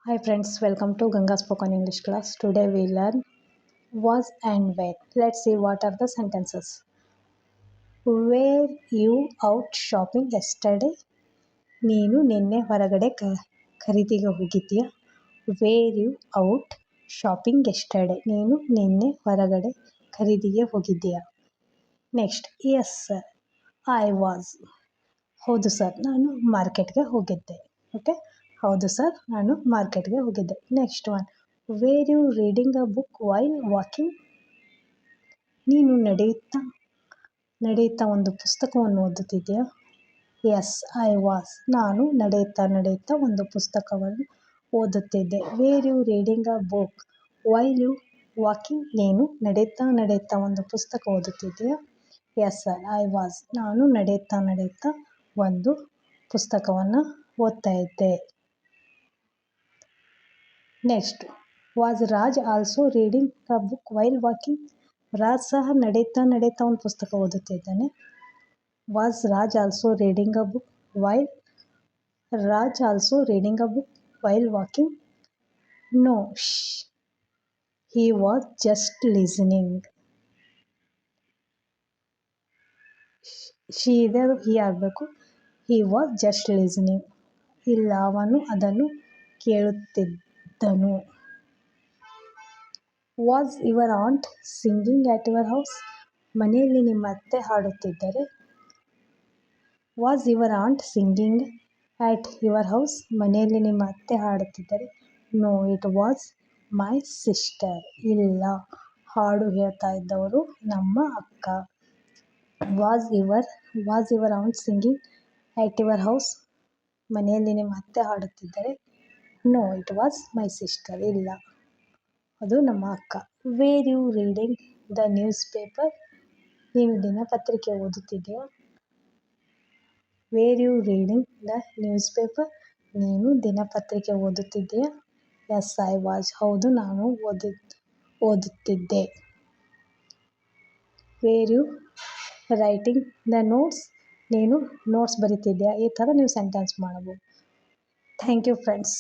Hi friends, welcome to Ganga Spoken English class. Today we learn was and where. Let's see what are the sentences. Were you out shopping yesterday? ನೀನು ನಿನ್ನೆ ಹೊರಗಡೆ ಖರೀದಿಗೆ ಹೋಗಿದ್ದೀಯಾ? Were you out shopping yesterday? ನೀನು ನಿನ್ನೆ ಹೊರಗಡೆ ಖರೀದಿಗೆ ಹೋಗಿದ್ದೀಯಾ? Next, yes sir, I was. ಹೌದು ಸರ್, ನಾನು ಮಾರ್ಕೆಟ್ಗೆ ಹೋಗಿದ್ದೆ. ಓಕೆ, ಹೌದು ಸರ್, ನಾನು ಮಾರ್ಕೆಟ್ಗೆ ಹೋಗಿದ್ದೆ. Next one, were you reading a book while walking? ನೀನು ನಡೆಯುತ್ತಾ ಒಂದು ಪುಸ್ತಕವನ್ನು ಓದುತ್ತಿದ್ದೀಯಾ? S I was. ನಾನು ನಡೆಯುತ್ತಾ ಒಂದು ಪುಸ್ತಕವನ್ನು ಓದುತ್ತಿದ್ದೆ. Were you reading a book while you walking? ನೀನು ನಡೆಯುತ್ತಾ ಒಂದು ಪುಸ್ತಕ ಓದುತ್ತಿದ್ದೀಯಾ? Yes sir, I was. ನಾನು ನಡೆಯುತ್ತಾ ಒಂದು ಪುಸ್ತಕವನ್ನು ಓದ್ತಾ ಇದ್ದೆ. Next, was Raj also reading a book while walking? Raj ಸಹ ನಡೆಯುತ್ತಾ ಒಂದು ಪುಸ್ತಕ ಓದುತ್ತಿದ್ದಾನೆ. Was Raj also reading a book while walking? No, he was just listening. She ಇದೆ, ಅದು ಹಿ ಆಗಬೇಕು. He was just listening. ಇಲ್ಲ, ಅವನು ಅದನ್ನು ಕೇಳುತ್ತಿದ್ದನು. Was your aunt singing at your house? ಮನೆಯಲ್ಲಿ ನಿಮ್ಮ ಅತ್ತೆ ಹಾಡುತ್ತಿದ್ದರೆ? Was your aunt singing at your house? ಮನೆಯಲ್ಲಿ ನಿಮ್ಮ ಅತ್ತೆ ಹಾಡುತ್ತಿದ್ದರೆ? No, it was my sister. ಇಲ್ಲ, ಹಾಡು ಹೇಳ್ತಾ ಇದ್ದವರು ನಮ್ಮ ಅಕ್ಕ. Was your aunt singing at your house? ಮನೆಯಲ್ಲಿ ನಿಮ್ಮ ಅತ್ತೆ ಹಾಡುತ್ತಿದ್ದರೆ? No, it was my sister. ಇಲ್ಲ, ಅದು ನಮ್ಮ ಅಕ್ಕ. Were you reading the newspaper? ನೀನು ದಿನಪತ್ರಿಕೆ ಓದುತ್ತಿದ್ದೀಯಾ? Were you reading the newspaper? ನೀನು ದಿನಪತ್ರಿಕೆ ಓದುತ್ತಿದ್ದೀಯಾ? S I was. ಹೌದು, ನಾನು ಓದುತ್ತಿದ್ದೆ. Were you writing the notes? ನೀನು ನೋಟ್ಸ್ ಬರೀತಿದ್ದೀಯಾ? ಈ ಥರ ನೀವು ಸೆಂಟೆನ್ಸ್ ಮಾಡಬಹುದು. Thank you friends.